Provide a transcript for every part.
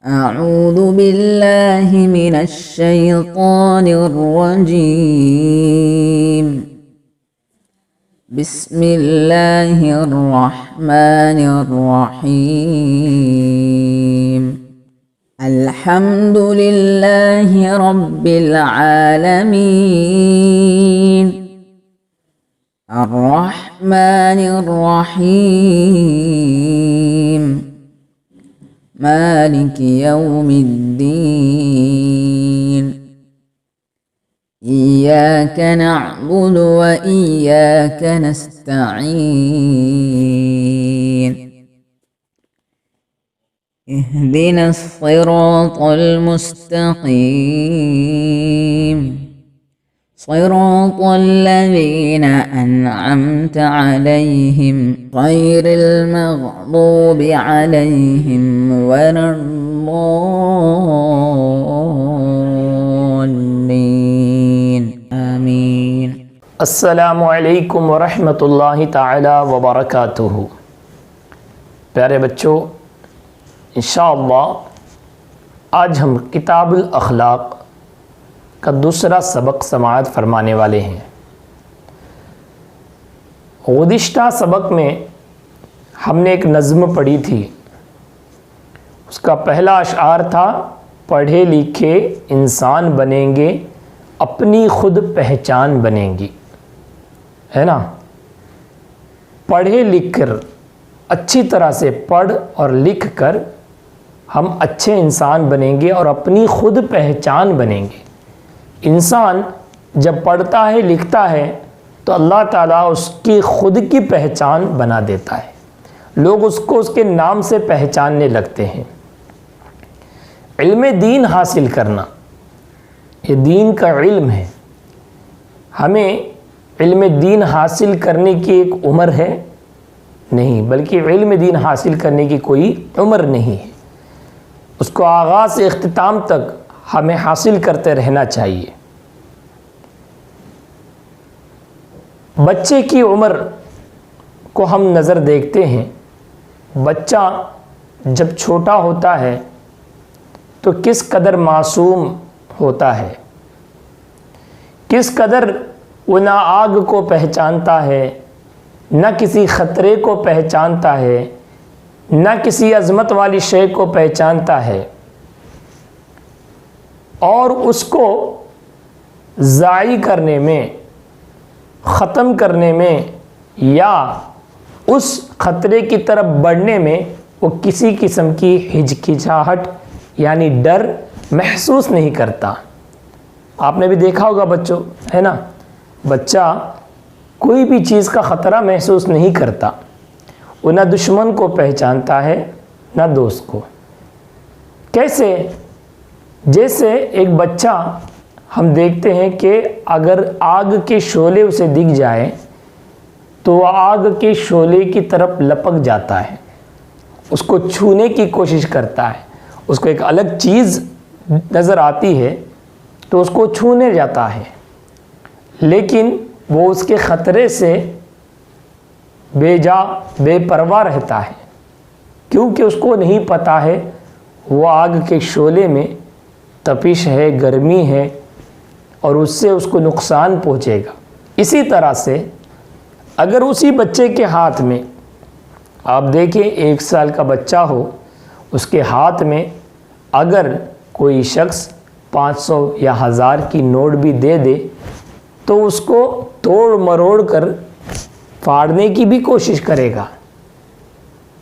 أعوذ بالله من الشيطان الرجيم. بسم الله الرحمن الرحيم. الحمد لله رب العالمين الرحمن الرحيم مالك يوم الدين. إياك نعبد وإياك نستعين. اهدنا الصراط المستقيم صراط الذين أنعمت عليهم غير المغضوب عليهم ولا الضالين آمين. السلام علیکم ورحمۃ اللہ تعالی وبرکاتہ. پیارے بچوں، انشاءاللہ آج ہم کتاب الاخلاق کا دوسرا سبق سماعت فرمانے والے ہیں. گزشتہ سبق میں ہم نے ایک نظم پڑھی تھی. اس کا پہلا اشعار تھا پڑھے لکھے انسان بنیں گے اپنی خود پہچان بنیں گی، ہے نا. پڑھے لکھ کر، اچھی طرح سے پڑھ اور لکھ کر ہم اچھے انسان بنیں گے اور اپنی خود پہچان بنیں گے. انسان جب پڑھتا ہے لکھتا ہے تو اللہ تعالیٰ اس کی خود کی پہچان بنا دیتا ہے. لوگ اس کو اس کے نام سے پہچاننے لگتے ہیں. علم دین حاصل کرنا، یہ دین کا علم ہے. ہمیں علم دین حاصل کرنے کی ایک عمر ہے نہیں، بلکہ علم دین حاصل کرنے کی کوئی عمر نہیں ہے. اس کو آغاز سے اختتام تک ہمیں حاصل کرتے رہنا چاہیے. بچے کی عمر کو ہم نظر دیکھتے ہیں. بچہ جب چھوٹا ہوتا ہے تو کس قدر معصوم ہوتا ہے، کس قدر وہ نہ آگ کو پہچانتا ہے، نہ کسی خطرے کو پہچانتا ہے، نہ کسی عظمت والی شے کو پہچانتا ہے، اور اس کو ضائع کرنے میں، ختم کرنے میں یا اس خطرے کی طرف بڑھنے میں وہ کسی قسم کی ہچکچاہٹ یعنی ڈر محسوس نہیں کرتا. آپ نے بھی دیکھا ہوگا بچوں، ہے نا، بچہ کوئی بھی چیز کا خطرہ محسوس نہیں کرتا. وہ نہ دشمن کو پہچانتا ہے نہ دوست کو. کیسے؟ جیسے ایک بچہ ہم دیکھتے ہیں کہ اگر آگ کے شعلے اسے دکھ جائے تو وہ آگ کے شعلے کی طرف لپک جاتا ہے، اس کو چھونے کی کوشش کرتا ہے. اس کو ایک الگ چیز نظر آتی ہے تو اس کو چھونے جاتا ہے، لیکن وہ اس کے خطرے سے بے پرواہ رہتا ہے، کیونکہ اس کو نہیں پتہ ہے وہ آگ کے شعلے میں تپش ہے، گرمی ہے، اور اس سے اس کو نقصان پہنچے گا. اسی طرح سے اگر اسی بچے کے ہاتھ میں، آپ دیکھیں 1 سال کا بچہ ہو، اس کے ہاتھ میں اگر کوئی شخص 500 یا 1000 کی نوٹ بھی دے دے تو اس کو توڑ مروڑ کر پھاڑنے کی بھی کوشش کرے گا.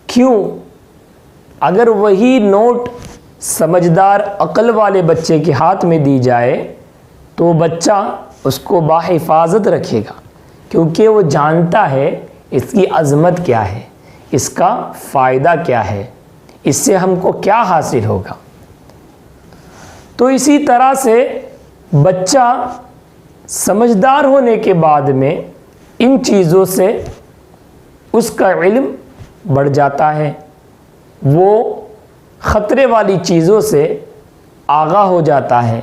کیوں؟ اگر وہی نوٹ سمجھدار عقل والے بچے کے ہاتھ میں دی جائے تو بچہ اس کو باحفاظت رکھے گا، کیونکہ وہ جانتا ہے اس کی عظمت کیا ہے، اس کا فائدہ کیا ہے، اس سے ہم کو کیا حاصل ہوگا. تو اسی طرح سے بچہ سمجھدار ہونے کے بعد میں ان چیزوں سے اس کا علم بڑھ جاتا ہے، وہ خطرے والی چیزوں سے آگاہ ہو جاتا ہے،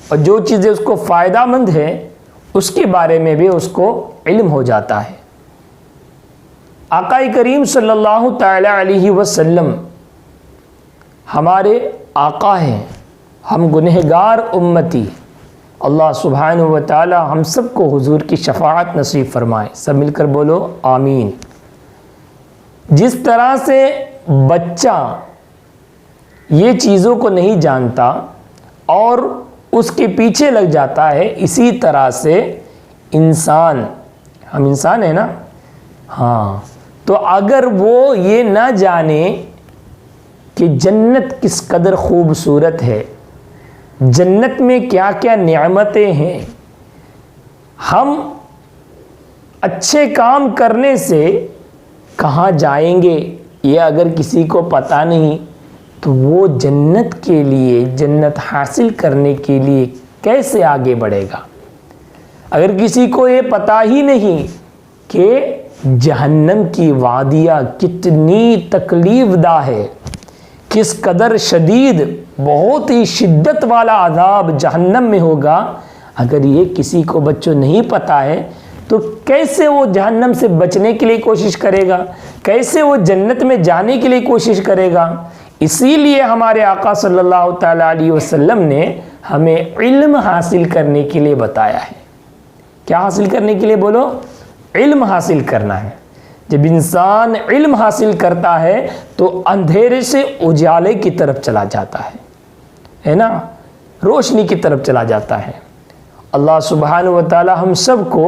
اور جو چیزیں اس کو فائدہ مند ہے اس کے بارے میں بھی اس کو علم ہو جاتا ہے. آقا کریم صلی اللہ تعالی علیہ وسلم ہمارے آقا ہیں، ہم گنہگار امتی، اللہ سبحانہ و تعالی ہم سب کو حضور کی شفاعت نصیب فرمائے۔ سب مل کر بولو آمین۔ جس طرح سے بچہ یہ چیزوں کو نہیں جانتا اور اس کے پیچھے لگ جاتا ہے، اسی طرح سے انسان، ہم انسان ہیں نا، ہاں، تو اگر وہ یہ نہ جانے کہ جنت کس قدر خوبصورت ہے، جنت میں کیا کیا نعمتیں ہیں، ہم اچھے کام کرنے سے کہاں جائیں گے، یہ اگر کسی کو پتہ نہیں تو وہ جنت کے لیے، جنت حاصل کرنے کے لیے کیسے آگے بڑھے گا؟ اگر کسی کو یہ پتہ ہی نہیں کہ جہنم کی وادیاں کتنی تکلیف دہ ہے، کس قدر شدید، بہت ہی شدت والا عذاب جہنم میں ہوگا، اگر یہ کسی کو بچوں نہیں پتہ ہے تو کیسے وہ جہنم سے بچنے کے لیے کوشش کرے گا، کیسے وہ جنت میں جانے کے لیے کوشش کرے گا؟ اسی لیے ہمارے آقا صلی اللہ تعالیٰ علیہ وسلم نے ہمیں علم حاصل کرنے کے لیے بتایا ہے۔ کیا حاصل کرنے کے لیے بولو؟ علم حاصل کرنا ہے۔ جب انسان علم حاصل کرتا ہے تو اندھیرے سے اجالے کی طرف چلا جاتا ہے نا، روشنی کی طرف چلا جاتا ہے۔ اللہ سبحانہ و تعالی ہم سب کو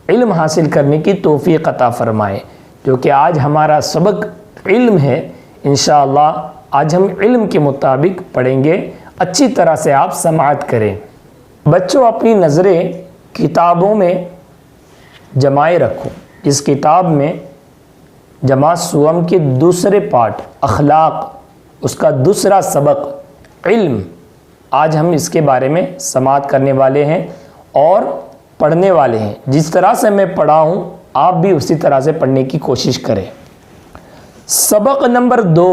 علم حاصل کرنے کی توفیق عطا فرمائے، جو کہ آج ہمارا سبق علم ہے۔ انشاءاللہ آج ہم علم کے مطابق پڑھیں گے، اچھی طرح سے آپ سماعت کریں۔ بچوں اپنی نظریں کتابوں میں جمائے رکھو۔ اس کتاب میں جماعت سوم کے دوسرے پارٹ اخلاق، اس کا دوسرا سبق علم، آج ہم اس کے بارے میں سماعت کرنے والے ہیں اور پڑھنے والے ہیں۔ جس طرح سے میں پڑھا ہوں آپ بھی اسی طرح سے پڑھنے کی کوشش کریں۔ سبق نمبر 2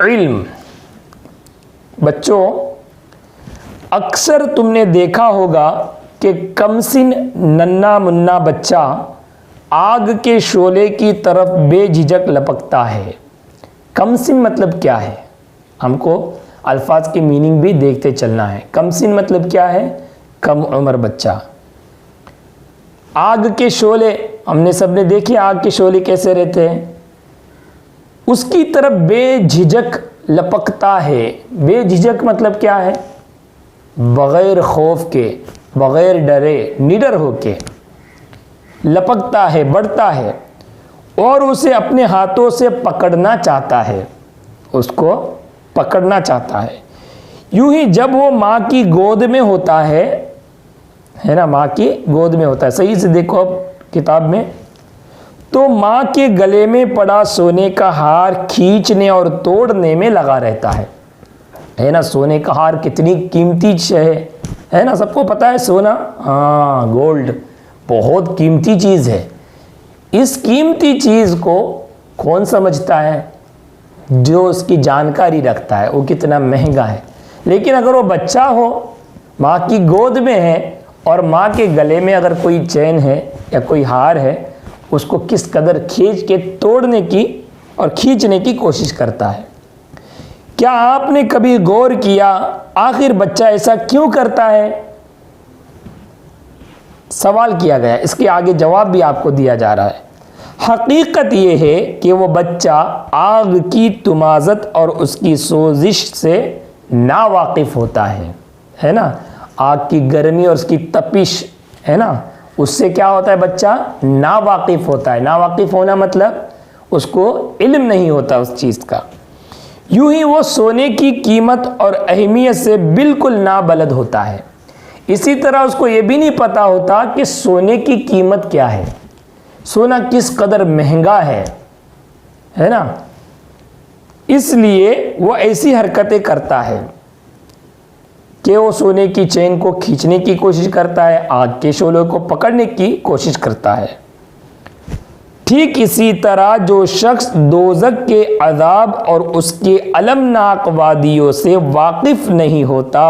علم۔ بچوں اکثر تم نے دیکھا ہوگا کہ کمسن ننھا منا بچہ آگ کے شعلے کی طرف بے جھجک لپکتا ہے۔ کمسن مطلب کیا ہے؟ ہم کو الفاظ کی میننگ بھی دیکھتے چلنا ہے۔ کمسن مطلب کیا ہے؟ کم عمر بچہ۔ آگ کے شعلے ہم نے سب نے دیکھے، آگ کے شعلے کیسے رہتے ہیں، اس کی طرف بے جھجک لپکتا ہے۔ بے جھجک مطلب کیا ہے؟ بغیر خوف کے، بغیر ڈرے، نڈر ہو کے لپکتا ہے، بڑھتا ہے، اور اسے اپنے ہاتھوں سے پکڑنا چاہتا ہے، اس کو پکڑنا چاہتا ہے۔ یوں ہی جب وہ ماں کی گود میں ہوتا ہے نا، ماں کی گود میں ہوتا ہے، صحیح سے دیکھو اب کتاب میں، تو ماں کے گلے میں پڑا سونے کا ہار کھینچنے اور توڑنے میں لگا رہتا ہے نا۔ سونے کا ہار کتنی قیمتی شے ہے نا، سب کو پتہ ہے سونا، ہاں، گولڈ بہت قیمتی چیز ہے۔ اس قیمتی چیز کو کون سمجھتا ہے؟ جو اس کی جانکاری رکھتا ہے، وہ کتنا مہنگا ہے۔ لیکن اگر وہ بچہ ہو، ماں کی گود میں ہے اور ماں کے گلے میں اگر کوئی چین ہے یا کوئی ہار ہے، اس کو کس قدر کھینچ کے توڑنے کی اور کھینچنے کی کوشش کرتا ہے۔ کیا آپ نے کبھی غور کیا آخر بچہ ایسا کیوں کرتا ہے؟ سوال کیا گیا، اس کے آگے جواب بھی آپ کو دیا جا رہا ہے۔ حقیقت یہ ہے کہ وہ بچہ آگ کی تمازت اور اس کی سوزش سے ناواقف ہوتا ہے نا، آگ کی گرمی اور اس کی تپش ہے نا، اس سے کیا ہوتا ہے؟ بچہ ناواقف ہوتا ہے۔ ناواقف ہونا مطلب اس کو علم نہیں ہوتا اس چیز کا۔ یوں ہی وہ سونے کی قیمت اور اہمیت سے بالکل نابلد ہوتا ہے۔ اسی طرح اس کو یہ بھی نہیں پتا ہوتا کہ سونے کی قیمت کیا ہے، سونا کس قدر مہنگا ہے نا۔ اس لیے وہ ایسی حرکتیں کرتا ہے کہ وہ سونے کی چین کو کھینچنے کی کوشش کرتا ہے، آگ کے شعلوں کو پکڑنے کی کوشش کرتا ہے۔ ٹھیک اسی طرح جو شخص دوزخ کے عذاب اور اس کے المناک وادیوں سے واقف نہیں ہوتا،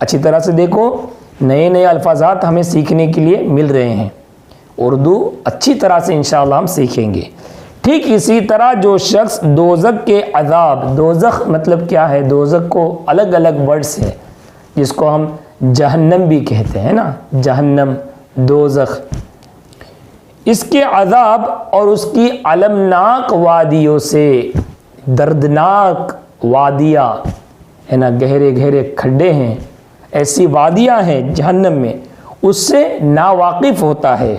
اچھی طرح سے دیکھو، نئے نئے الفاظات ہمیں سیکھنے کے لیے مل رہے ہیں، اردو اچھی طرح سے انشاءاللہ ہم سیکھیں گے۔ ٹھیک اسی طرح جو شخص دوزخ کے عذاب، دوزخ مطلب کیا ہے، دوزخ کو الگ الگ ورڈز ہے جس کو ہم جہنم بھی کہتے ہیں نا، جہنم، دوزخ، اس کے عذاب اور اس کی المناک وادیوں سے، دردناک وادیاں ہے نا، گہرے گہرے کھڈے ہیں، ایسی وادیاں ہیں جہنم میں، اس سے ناواقف ہوتا ہے،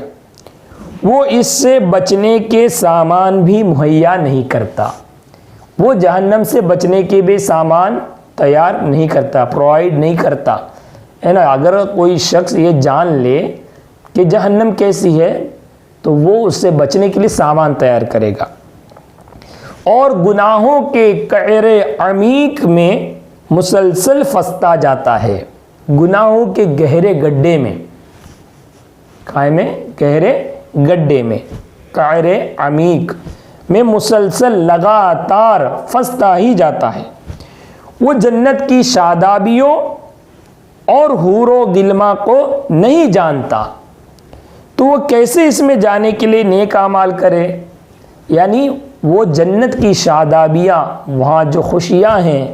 وہ اس سے بچنے کے سامان بھی مہیا نہیں کرتا، وہ جہنم سے بچنے کے بھی سامان تیار نہیں کرتا، پرووائڈ نہیں کرتا ہے نا۔ اگر کوئی شخص یہ جان لے کہ جہنم کیسی ہے تو وہ اس سے بچنے کے لیے سامان تیار کرے گا۔ اور گناہوں کے قعر عمیق میں مسلسل پھنستا جاتا ہے، گناہوں کے گہرے گڈھے میں، کائے میں، گہرے گڈھے میں، قعر عمیق میں مسلسل لگاتار پھنستا ہی جاتا ہے۔ وہ جنت کی شادابیوں اور حور و غلما کو نہیں جانتا، تو وہ کیسے اس میں جانے کے لیے نیک اعمال کرے؟ یعنی وہ جنت کی شادابیاں، وہاں جو خوشیاں ہیں،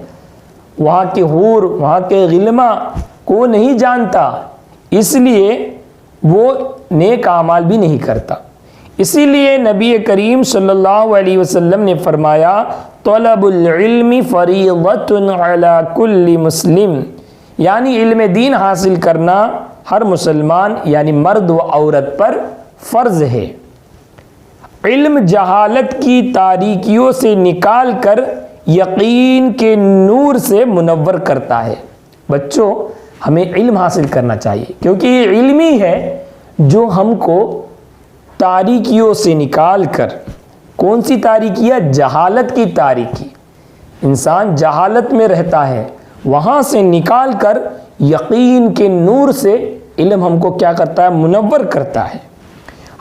وہاں کے حور، وہاں کے غلما کو نہیں جانتا، اس لیے وہ نیک اعمال بھی نہیں کرتا۔ اسی لیے نبی کریم صلی اللہ علیہ وسلم نے فرمایا، طلب العلم فریضۃ علی کل مسلم، یعنی علم دین حاصل کرنا ہر مسلمان یعنی مرد و عورت پر فرض ہے۔ علم جہالت کی تاریکیوں سے نکال کر یقین کے نور سے منور کرتا ہے۔ بچوں، ہمیں علم حاصل کرنا چاہیے، کیونکہ یہ علم ہی ہے جو ہم کو تاریکیوں سے نکال کر، کون سی تاریکیاں؟ جہالت کی تاریکی، انسان جہالت میں رہتا ہے، وہاں سے نکال کر یقین کے نور سے علم ہم کو کیا کرتا ہے؟ منور کرتا ہے۔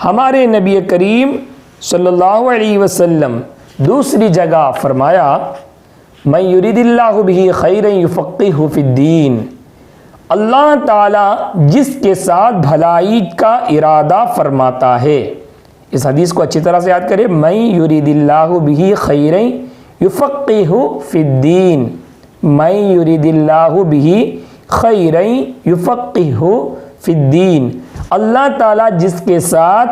ہمارے نبی کریم صلی اللہ علیہ وسلم دوسری جگہ فرمایا، من یرید اللہ بہ خیرا یفقہہ فی الدین، اللہ تعالیٰ جس کے ساتھ بھلائی کا ارادہ فرماتا ہے۔ اس حدیث کو اچھی طرح سے یاد کریں، من یرید اللہ بہ خیرا یفقہہ فی الدین، من یرید اللہ بہ خیرا یفقہہ فی الدین، اللہ تعالیٰ جس کے ساتھ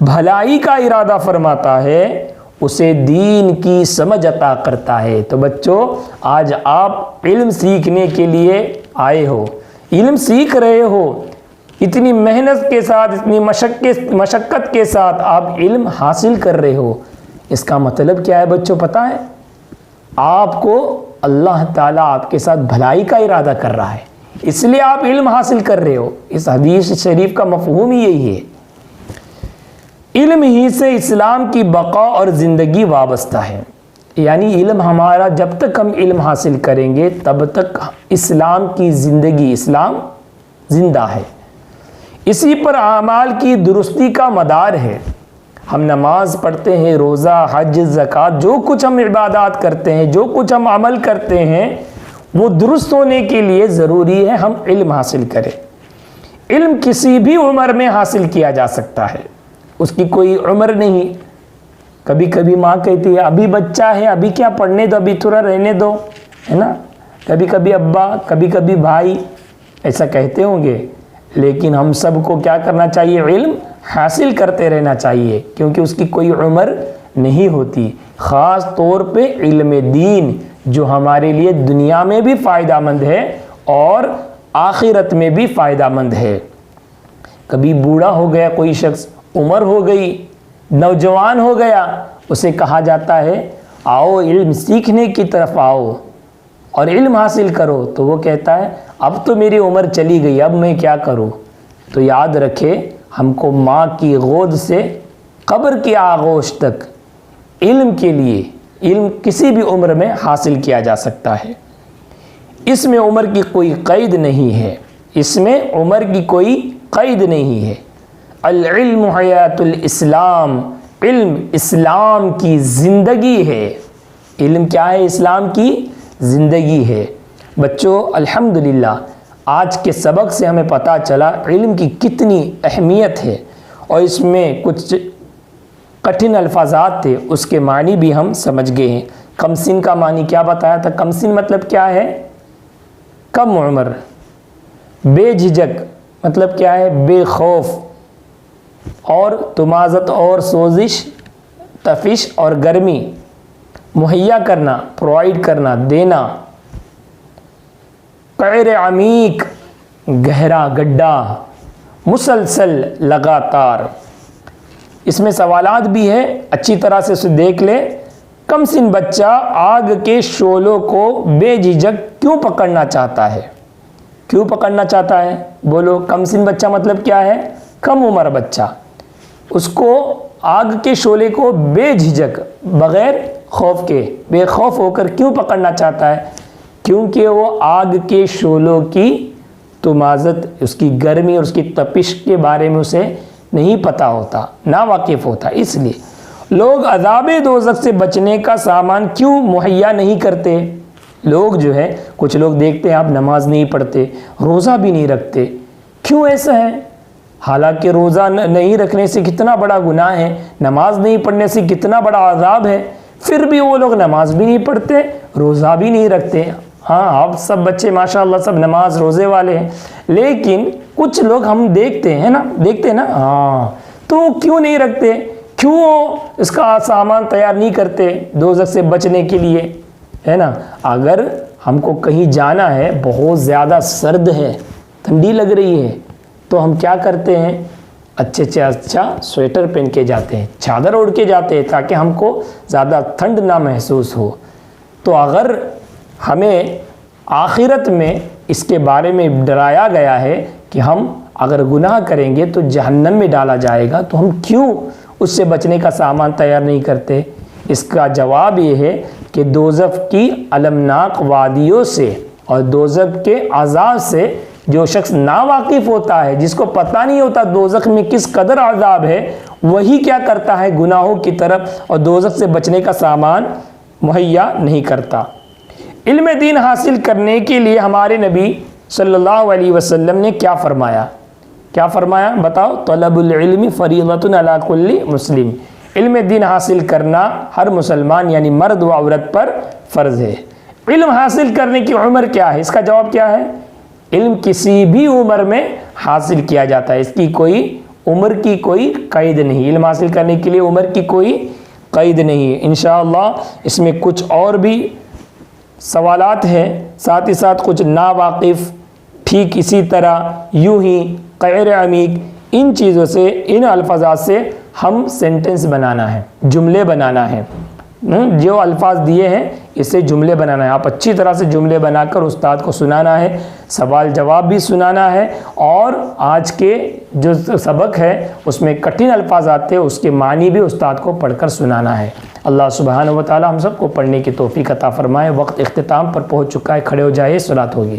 بھلائی کا ارادہ فرماتا ہے اسے دین کی سمجھ عطا کرتا ہے۔ تو بچوں، آج آپ علم سیکھنے کے لیے آئے ہو، علم سیکھ رہے ہو، اتنی محنت کے ساتھ، اتنی مشقت کے ساتھ آپ علم حاصل کر رہے ہو، اس کا مطلب کیا ہے بچوں پتہ ہے؟ آپ کو اللہ تعالیٰ آپ کے ساتھ بھلائی کا ارادہ کر رہا ہے، اس لیے آپ علم حاصل کر رہے ہو۔ اس حدیث شریف کا مفہوم ہی یہی ہے۔ علم ہی سے اسلام کی بقا اور زندگی وابستہ ہے، یعنی علم ہمارا، جب تک ہم علم حاصل کریں گے تب تک اسلام کی زندگی، اسلام زندہ ہے، اسی پر اعمال کی درستی کا مدار ہے۔ ہم نماز پڑھتے ہیں، روزہ، حج، زکوٰۃ، جو کچھ ہم عبادات کرتے ہیں، جو کچھ ہم عمل کرتے ہیں، وہ درست ہونے کے لیے ضروری ہے ہم علم حاصل کریں۔ علم کسی بھی عمر میں حاصل کیا جا سکتا ہے، اس کی کوئی عمر نہیں۔ کبھی کبھی ماں کہتی ہے ابھی بچہ ہے، ابھی کیا پڑھنے دو، ابھی تھوڑا رہنے دو، ہے نا۔ کبھی کبھی ابا، کبھی کبھی بھائی ایسا کہتے ہوں گے، لیکن ہم سب کو کیا کرنا چاہیے؟ علم حاصل کرتے رہنا چاہیے، کیونکہ اس کی کوئی عمر نہیں ہوتی۔ خاص طور پہ علم دین، جو ہمارے لیے دنیا میں بھی فائدہ مند ہے اور آخرت میں بھی فائدہ مند ہے۔ کبھی بوڑھا ہو گیا کوئی شخص، عمر ہو گئی، نوجوان ہو گیا، اسے کہا جاتا ہے آؤ علم سیکھنے کی طرف آؤ اور علم حاصل کرو، تو وہ کہتا ہے اب تو میری عمر چلی گئی، اب میں کیا کروں؟ تو یاد رکھے، ہم کو ماں کی گود سے قبر کی آغوش تک علم کے لیے، علم کسی بھی عمر میں حاصل کیا جا سکتا ہے، اس میں عمر کی کوئی قید نہیں ہے، اس میں عمر کی کوئی قید نہیں ہے۔ العلم حیات الاسلام، علم اسلام کی زندگی ہے۔ علم کیا ہے؟ اسلام کی زندگی ہے۔ بچوں، الحمدللہ آج کے سبق سے ہمیں پتہ چلا علم کی کتنی اہمیت ہے، اور اس میں کچھ کٹھن الفاظات تھے اس کے معنی بھی ہم سمجھ گئے ہیں۔ کم سن کا معنی کیا بتایا تھا؟ کم سن مطلب کیا ہے؟ کم عمر۔ بے جھجک مطلب کیا ہے؟ بے خوف۔ اور تمازت اور سوزش، تفش اور گرمی، مہیا کرنا، پرووائڈ کرنا، دینا۔ قعر عمیق گہرا گڈھا، مسلسل لگاتار۔ اس میں سوالات بھی ہے، اچھی طرح سے اسے دیکھ لے۔ کم سن بچہ آگ کے شعلوں کو بے جھجک کیوں پکڑنا چاہتا ہے؟ کیوں پکڑنا چاہتا ہے؟ بولو، کم سن بچہ مطلب کیا ہے؟ کم عمر بچہ، اس کو آگ کے شعلے کو بے جھجک، بغیر خوف کے، بے خوف ہو کر کیوں پکڑنا چاہتا ہے؟ کیونکہ وہ آگ کے شعلوں کی تمازت، اس کی گرمی اور اس کی تپش کے بارے میں اسے نہیں پتہ ہوتا، نا واقف ہوتا۔ اس لیے لوگ عذاب دوزخ سے بچنے کا سامان کیوں مہیا نہیں کرتے؟ لوگ جو ہے، کچھ لوگ دیکھتے ہیں آپ نماز نہیں پڑھتے، روزہ بھی نہیں رکھتے، کیوں ایسا ہے؟ حالانکہ روزہ نہیں رکھنے سے کتنا بڑا گناہ ہے، نماز نہیں پڑھنے سے کتنا بڑا عذاب ہے، پھر بھی وہ لوگ نماز بھی نہیں پڑھتے، روزہ بھی نہیں رکھتے۔ ہاں، آپ سب بچے ماشاءاللہ سب نماز روزے والے ہیں، لیکن کچھ لوگ ہم دیکھتے ہیں نا، ہاں، تو کیوں نہیں رکھتے؟ کیوں اس کا سامان تیار نہیں کرتے دوزخ سے بچنے کے لیے؟ ہے نا، اگر ہم کو کہیں جانا ہے، بہت زیادہ سرد ہے، ٹھنڈی لگ رہی ہے، تو ہم کیا کرتے ہیں؟ اچھا سویٹر پہن کے جاتے ہیں، چادر اوڑھ کے جاتے ہیں، تاکہ ہم کو زیادہ ٹھنڈ نہ محسوس ہو۔ تو اگر ہمیں آخرت میں اس کے بارے میں ڈرایا گیا ہے کہ ہم اگر گناہ کریں گے تو جہنم میں ڈالا جائے گا، تو ہم کیوں اس سے بچنے کا سامان تیار نہیں کرتے؟ اس کا جواب یہ ہے کہ دوزخ کی المناک وادیوں سے اور دوزخ کے عذاب سے جو شخص ناواقف ہوتا ہے، جس کو پتہ نہیں ہوتا دوزخ میں کس قدر عذاب ہے، وہی کیا کرتا ہے؟ گناہوں کی طرف اور دوزخ سے بچنے کا سامان مہیا نہیں کرتا۔ علم دین حاصل کرنے کے لیے ہمارے نبی صلی اللہ علیہ وسلم نے کیا فرمایا؟ بتاؤ، طلب العلم فریضۃ علی کل مسلم۔ علم دین حاصل کرنا ہر مسلمان یعنی مرد و عورت پر فرض ہے۔ علم حاصل کرنے کی عمر کیا ہے؟ اس کا جواب کیا ہے؟ علم کسی بھی عمر میں حاصل کیا جاتا ہے، اس کی کوئی عمر کی کوئی قید نہیں، علم حاصل کرنے کے لیے عمر کی کوئی قید نہیں ہے۔ انشاءاللہ اس میں کچھ اور بھی سوالات ہیں، ساتھ ہی ساتھ کچھ ناواقف، ٹھیک اسی طرح یوں ہی غیر عمیق، ان چیزوں سے، ان الفاظات سے ہم سینٹنس بنانا ہے، جملے بنانا ہے۔ جو الفاظ دیے ہیں اس سے جملے بنانا ہے، آپ اچھی طرح سے جملے بنا کر استاد کو سنانا ہے، سوال جواب بھی سنانا ہے، اور آج کے جو سبق ہے اس میں کٹھن الفاظات تھے، اس کے معنی بھی استاد کو پڑھ کر سنانا ہے۔ اللہ سبحانہ و تعالی ہم سب کو پڑھنے کی توفیق عطا فرمائے۔ وقت اختتام پر پہنچ چکا ہے، کھڑے ہو جائے، صلاۃ ہوگی۔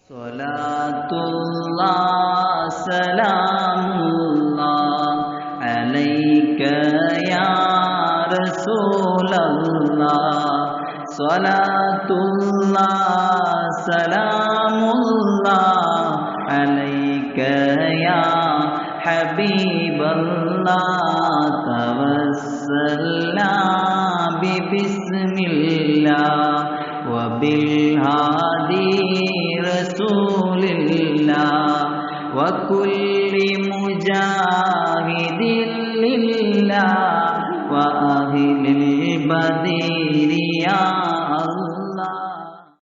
صلاۃ اللہ سلام اللہ علیک یا رسول اللہ، صلاۃ اللہ سلام اللہ علیک یا حبیب اللہ، توسلنا بسم اللہ وبالہادی رسول اللہ وکل مجاہد للہ وأهل البدر يا